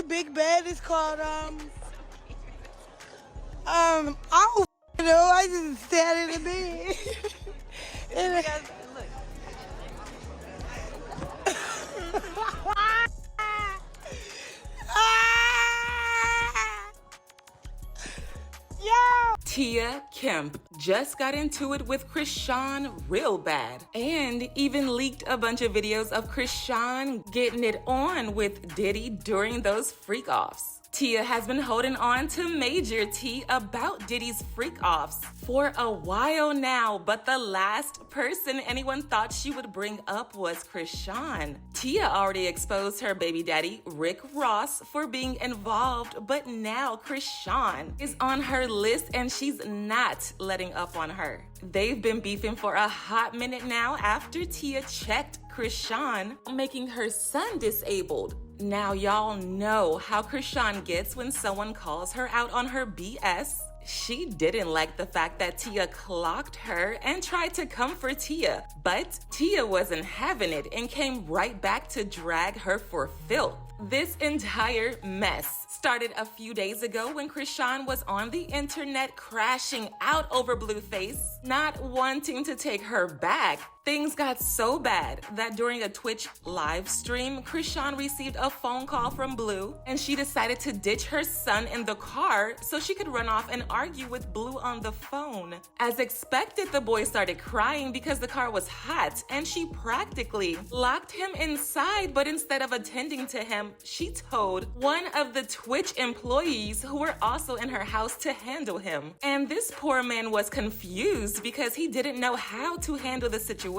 the big bed is called, I don't know. I just sat in the bed. And Look. Yo! Tia Kemp just got into it with Chrisean real bad and even leaked a bunch of videos of Chrisean getting it on with Diddy during those freak-offs. Tia has been holding on to Major T about Diddy's freak-offs for a while now, but the last person anyone thought she would bring up was Chrisean. Tia already exposed her baby daddy, Rick Ross, for being involved, but now Chrisean is on her list and she's not letting up on her. They've been beefing for a hot minute now after Tia checked Chrisean, making her son disabled. Now y'all know how Chrisean gets when someone calls her out on her BS. She didn't like the fact that Tia clocked her and tried to comfort Tia, but Tia wasn't having it and came right back to drag her for filth. This entire mess started a few days ago when Chrisean was on the internet crashing out over Blueface, not wanting to take her back. Things got so bad that during a Twitch live stream, Chrisean received a phone call from Blue and she decided to ditch her son in the car so she could run off and argue with Blue on the phone. As expected, the boy started crying because the car was hot and she practically locked him inside, but instead of attending to him, she told one of the Twitch employees who were also in her house to handle him. And this poor man was confused because he didn't know how to handle the situation.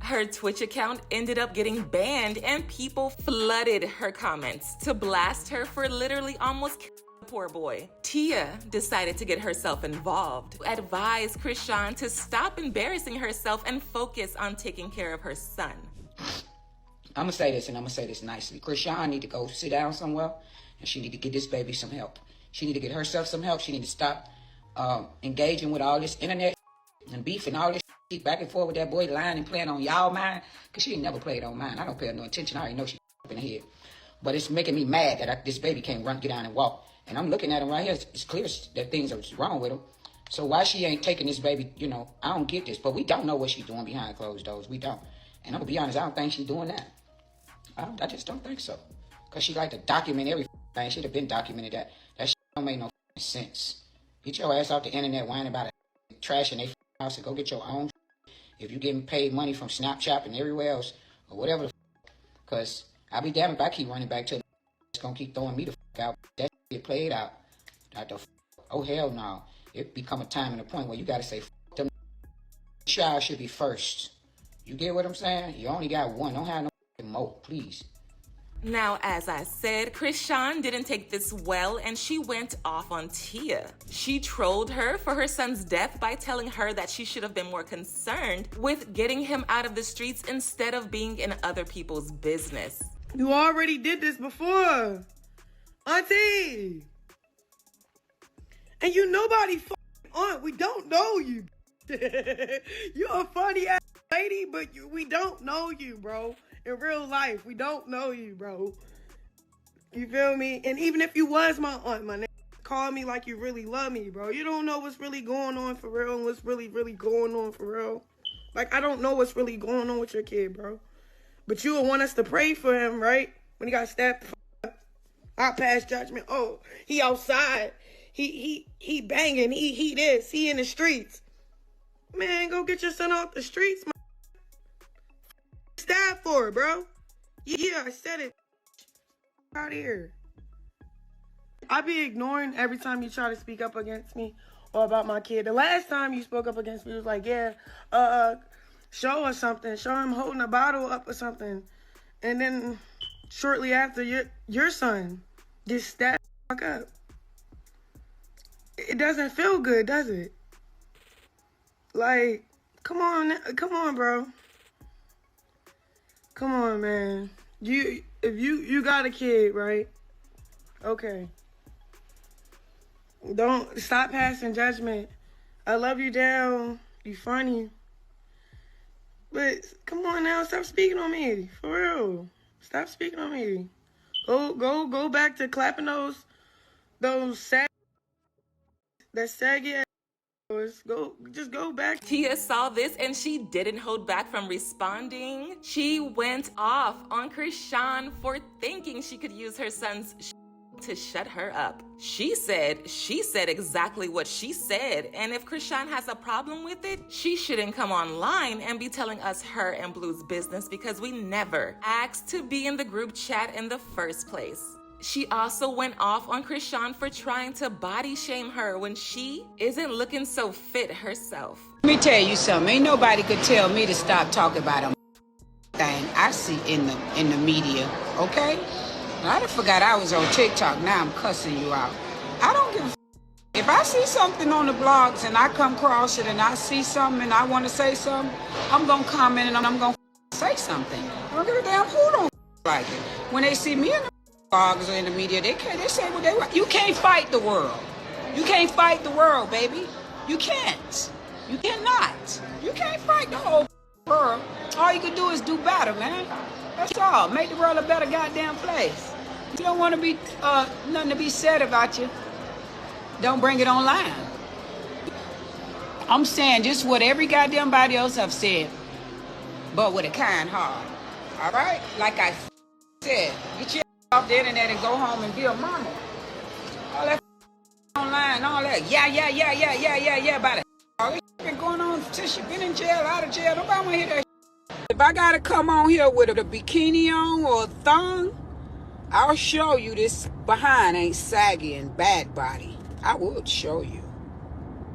Her Twitch account ended up getting banned and people flooded her comments to blast her for literally almost killing the poor boy. Tia decided to get herself involved, advised Chrisean to stop embarrassing herself and focus on taking care of her son. I'm gonna say this, and I'm gonna say this nicely. Chrisean need to go sit down somewhere, and she need to get this baby some help. She need to get herself some help. She need to stop engaging with all this internet and beef and all this back and forth with that boy, lying and playing on y'all mind, because she ain't never played on mine. I don't pay her no attention. I already know she up in the head. But it's making me mad that this baby can't get down and walk. And I'm looking at him right here. It's clear that things are wrong with him. So why she ain't taking this baby, I don't get this. But we don't know what she's doing behind closed doors. We don't. And I'm going to be honest, I don't think she's doing that. I just don't think so. Because she like to document everything. She'd have been documented that. That shit don't make no sense. Get your ass off the internet whining about it, trashing their house, and go get your own. If you getting paid money from Snapchat and everywhere else, or whatever the because I'll be damned if I keep running back to it's gonna keep throwing me the out. That get played out. Oh hell no. It become a time and a point where you gotta say them. Child should be first. You get what I'm saying? You only got one. Don't have no more, please. Now, as I said, Chrisean didn't take this well and she went off on Tia. She trolled her for her son's death by telling her that she should have been more concerned with getting him out of the streets instead of being in other people's business. You already did this before, Auntie. And nobody aunt. We don't know you. You're a funny ass lady, but we don't know you, bro. In real life, we don't know you, bro. You feel me? And even if you was my aunt, my nigga, call me like you really love me, bro. You don't know what's really going on for real and what's really going on for real. Like, I don't know what's really going on with your kid, bro. But you would want us to pray for him, right? When he got stabbed, I pass judgment. Oh, he outside. He banging. He this. He in the streets. Man, go get your son off the streets, man. Stab for it, bro. Yeah, I said it. Out here. I be ignoring every time you try to speak up against me or about my kid. The last time you spoke up against me, it was like, yeah, show us something. Show him holding a bottle up or something. And then shortly after, your son just stabbed the fuck up. It doesn't feel good, does it? Like, come on, bro. Come on, man. If you got a kid, right? Okay. Don't stop passing judgment. I love you down. You funny. But come on now, stop speaking on me. For real. Stop speaking on me. Go back to clapping those saggy ass. Just go back. Tia saw this and she didn't hold back from responding. She went off on Chrisean for thinking she could use her son's to shut her up. She said exactly what she said, and if Chrisean has a problem with it, she shouldn't come online and be telling us her and Blue's business because we never asked to be in the group chat in the first place. She also went off on Chrisean for trying to body shame her when she isn't looking so fit herself. Let me tell you something. Ain't nobody could tell me to stop talking about a thing I see in the media, okay? I done forgot I was on TikTok. Now I'm cussing you out. I don't give a if I see something on the blogs and I come across it and I see something and I want to say something, I'm going to comment and I'm going to say something. I don't give a damn who don't like it. When they see me in the blogs or in the media, they say what they want. You can't fight the world. You can't fight the world, baby. You can't. You cannot. You can't fight the whole world. All you can do is do better, man. That's all. Make the world a better goddamn place. If you don't want to be nothing to be said about you, don't bring it online. I'm saying just what every goddamn body else have said, but with a kind heart. All right? Like I said, get your off the internet and go home and be a mama. All that online, all that yeah about it. All this been going on since you been in jail, out of jail. Nobody want to hear that. If I gotta come on here with a bikini on or a thong, I'll show you this behind ain't saggy and bad body. I would show you.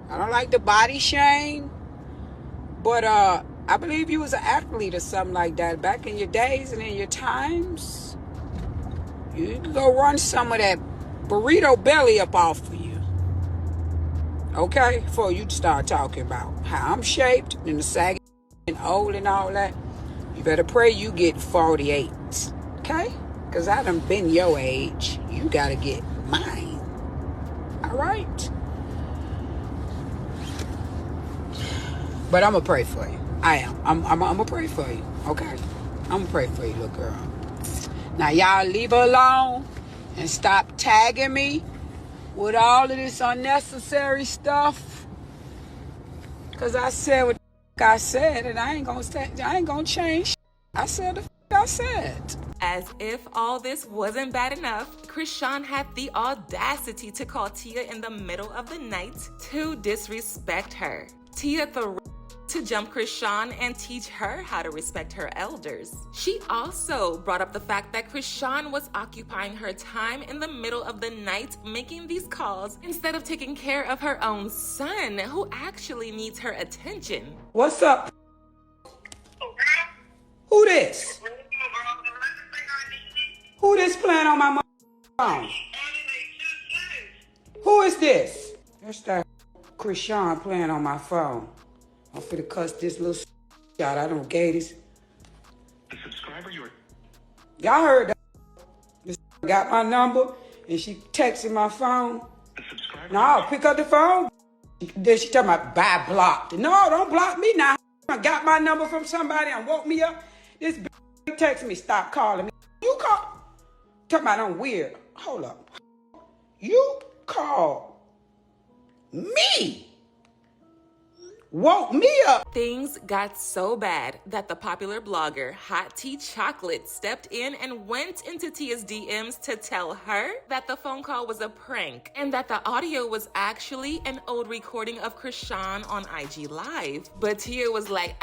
I don't like the body shame, but I believe you was an athlete or something like that back in your days and in your times. You could go run some of that burrito belly up off of you. Okay? Before you start talking about how I'm shaped and the saggy and old and all that. You better pray you get 48. Okay? Because I done been your age. You got to get mine. All right? But I'm going to pray for you. I am. I'm going to pray for you. Okay? I'm going to pray for you, little girl. Now, y'all leave her alone and stop tagging me with all of this unnecessary stuff. Because I said what I said, and I ain't going to change. I said the I said. As if all this wasn't bad enough, Chrisean had the audacity to call Tia in the middle of the night to disrespect her. Tia to jump Chrisean and teach her how to respect her elders. She also brought up the fact that Chrisean was occupying her time in the middle of the night making these calls instead of taking care of her own son, who actually needs her attention. What's up? Who this? Who this playing on my phone? Who is this? That's that Chrisean playing on my phone. I'm finna cuss this little out. I don't gay this. The subscriber you were... Y'all heard that? This got my number and she texted my phone. The subscriber... No, pick up the phone. Then she talking about buy blocked. No, don't block me now. I got my number from somebody and woke me up. This bitch text me, stop calling me. You call. Talking about I'm weird. Hold up. You call me. Woke me up. Things got so bad that the popular blogger Hot Tea Chocolate stepped in and went into Tia's DMs to tell her that the phone call was a prank and that the audio was actually an old recording of Chrisean on IG Live. But Tia was like,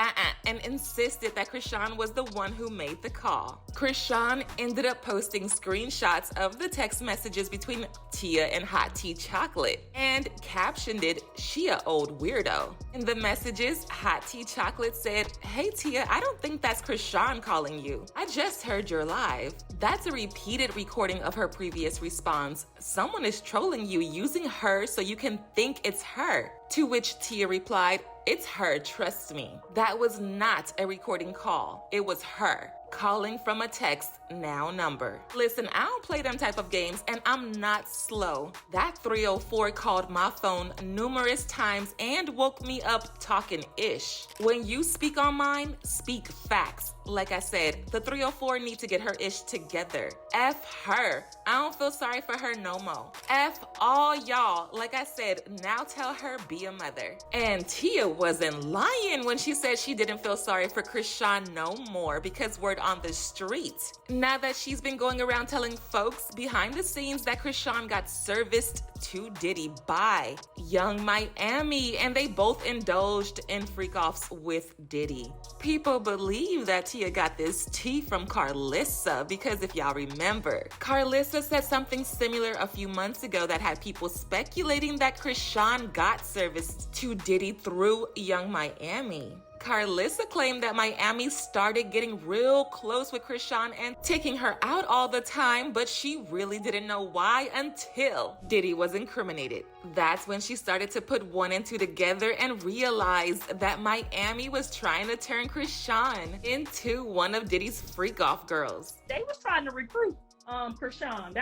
and insisted that Chrisean was the one who made the call. Chrisean ended up posting screenshots of the text messages between Tia and Hot Tea Chocolate and captioned it, "She a old weirdo." In the messages, Hot Tea Chocolate said, "Hey Tia, I don't think that's Chrisean calling you. I just heard you're live." That's a repeated recording of her previous response. "Someone is trolling you using her so you can think it's her." To which Tia replied, "It's her, trust me. That was not a recording call. It was her." calling from a text now number. Listen, I don't play them type of games, and I'm not slow. That 304 called my phone numerous times and woke me up talking ish. When you speak on mine, speak facts. Like I said, the 304 need to get her ish together. F her. I don't feel sorry for her no more. F all y'all. Like I said, now tell her be a mother. And Tia wasn't lying when she said she didn't feel sorry for Chrisean no more, because word on the street, now that she's been going around telling folks behind the scenes that Chrisean got serviced to Diddy by Young Miami, and they both indulged in freak-offs with Diddy. People believe that Tia got this tea from Carlissa, because if y'all remember, Carlissa said something similar a few months ago that had people speculating that Chrisean got serviced to Diddy through Young Miami. Carlissa claimed that Miami started getting real close with Chrisean and taking her out all the time, but she really didn't know why until Diddy was incriminated. That's when she started to put one and two together and realized that Miami was trying to turn Chrisean into one of Diddy's freak-off girls. They was trying to recruit Chrisean.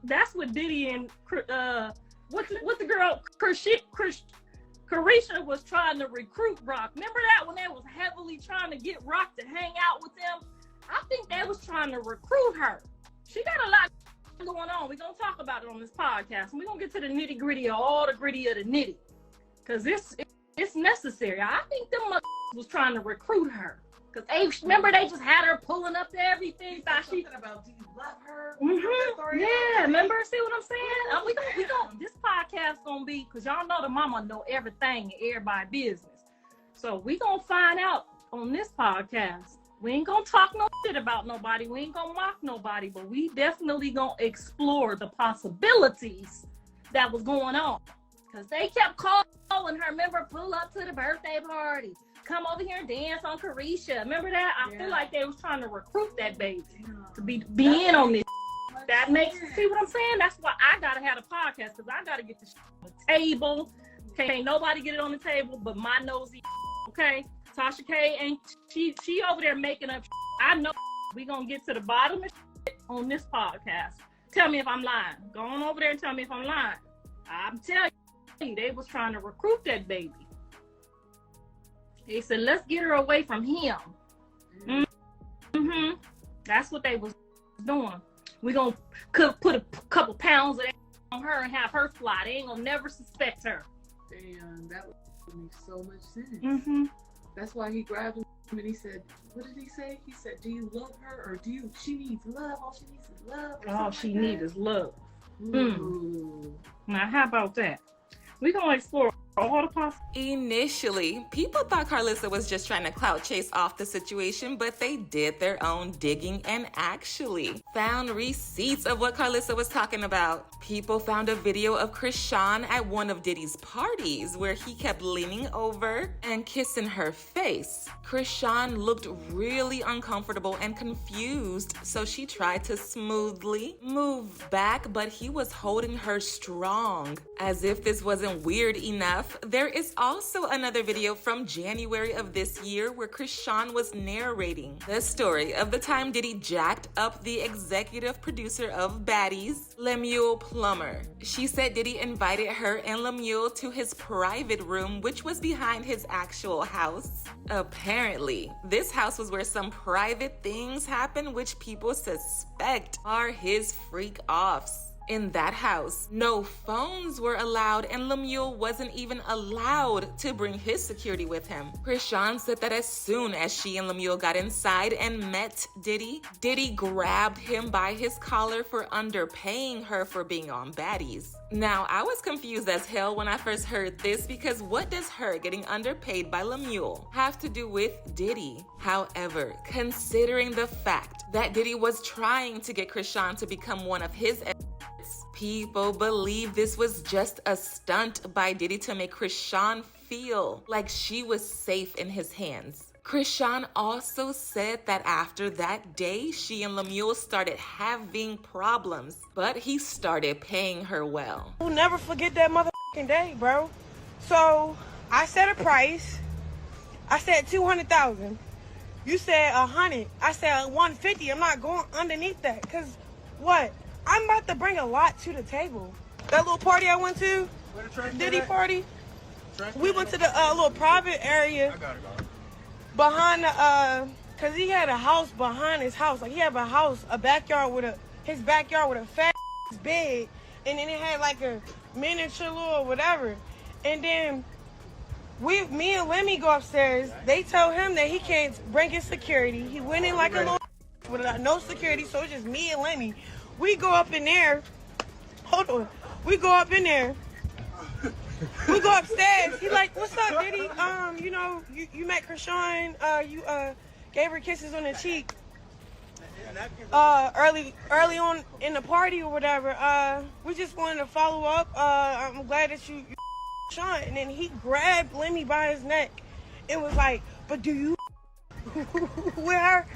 That's what Diddy and what the girl Chrisean was trying to recruit Rock. Remember that when they was heavily trying to get Rock to hang out with them? I think they was trying to recruit her. She got a lot going on. We're going to talk about it on this podcast. And we're going to get to the nitty gritty of all the gritty of the nitty. Because it's necessary. I think them was trying to recruit her. Because remember they just had her pulling up to everything. Something about, do you love her? Mm-hmm. Yeah, remember? See what I'm saying? We gonna, this podcast gonna be, because y'all know the mama know everything and everybody business. So we gonna find out on this podcast. We ain't gonna talk no shit about nobody. We ain't gonna mock nobody, but we definitely gonna explore the possibilities that was going on. Because they kept calling her, remember, pull up to the birthday party. Come over here and dance on Carisha. Remember that? I feel like they was trying to recruit that baby to be in on this. That makes, see what I'm saying? That's why I gotta have a podcast, because I gotta get this on the table. Can't nobody get it on the table but my nosy. Okay, Tasha K ain't she over there making up. I know we gonna get to the bottom of on this podcast. Tell me if I'm lying. Go on over there and tell me if I'm lying. I'm telling you, they was trying to recruit that baby. They said, let's get her away from him. Mm-hmm. That's what they was doing. We gonna put a couple pounds of that on her and have her fly. They ain't gonna never suspect her. Damn, that would make so much sense. Mm-hmm. That's why he grabbed him and he said, what did he say? He said, do you love her, or she needs love? All she needs is love. All she needs is love. Ooh. Now, how about that? We gonna explore all the possibilities. Initially, people thought Carlissa was just trying to clout chase off the situation, but they did their own digging and actually found receipts of what Carlissa was talking about. People found a video of Chrisean at one of Diddy's parties where he kept leaning over and kissing her face. Chrisean looked really uncomfortable and confused, so she tried to smoothly move back, but he was holding her strong. As if this wasn't weird enough, there is also another video from January of this year where Chrisean was narrating the story of the time Diddy jacked up the executive producer of Baddies, Lemuel Plummer. She said Diddy invited her and Lemuel to his private room, which was behind his actual house. Apparently, this house was where some private things happen, which people suspect are his freak-offs. In that house, no phones were allowed, and Lemuel wasn't even allowed to bring his security with him. Chrisean said that as soon as she and Lemuel got inside and met Diddy, Diddy grabbed him by his collar for underpaying her for being on Baddies. Now, I was confused as hell when I first heard this, because what does her getting underpaid by Lemuel have to do with Diddy? However, considering the fact that Diddy was trying to get Chrisean to become one of his people believe this was just a stunt by Diddy to make Chrisean feel like she was safe in his hands. Chrisean also said that after that day, she and Lemuel started having problems, but he started paying her well. We'll never forget that motherfucking day, bro. So I set a price. I said $200,000. You said 100. I said 150. I'm not going underneath that. Cause what? I'm about to bring a lot to the table. That little party I went to, Diddy party. We went to the little private area behind the cause he had a house behind his house. Like he had a backyard with his backyard with a fat bed, and then it had like a miniature little whatever. And then me and Lemmy go upstairs. They tell him that he can't bring his security. He went in like a little with no security, so it's just me and Lemmy. We go up in there. Hold on. We go up in there. We go upstairs. He like, what's up, Diddy? You know, you met Chrisean. You gave her kisses on the cheek. Early on in the party or whatever. We just wanted to follow up. I'm glad that you Sean. And then he grabbed Lemmy by his neck and was like, but do you with her?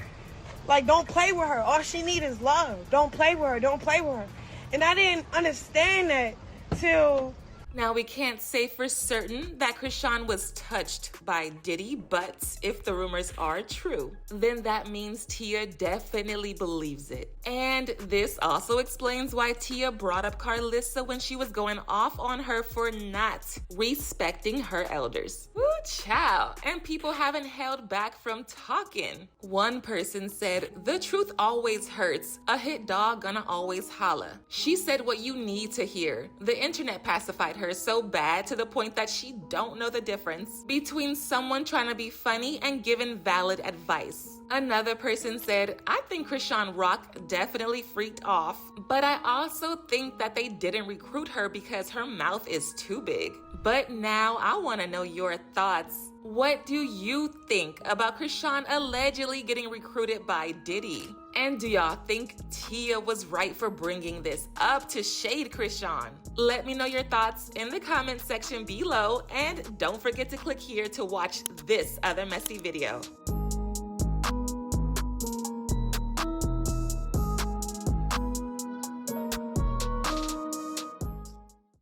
Like, don't play with her. All she need is love. Don't play with her. Don't play with her. And I didn't understand that till... Now, we can't say for certain that Chrisean was touched by Diddy, but if the rumors are true, then that means Tia definitely believes it. And this also explains why Tia brought up Carlissa when she was going off on her for not respecting her elders. Woo, child. And people haven't held back from talking. One person said, the truth always hurts. A hit dog gonna always holla. She said what you need to hear. The internet pacified her so bad to the point that she don't know the difference between someone trying to be funny and giving valid advice. Another person said, I think Chrisean Rock definitely freaked off, but I also think that they didn't recruit her because her mouth is too big. But now I want to know your thoughts. What do you think about Chrisean allegedly getting recruited by Diddy? And do y'all think Tia was right for bringing this up to shade Chrisean? Let me know your thoughts in the comment section below, and don't forget to click here to watch this other messy video.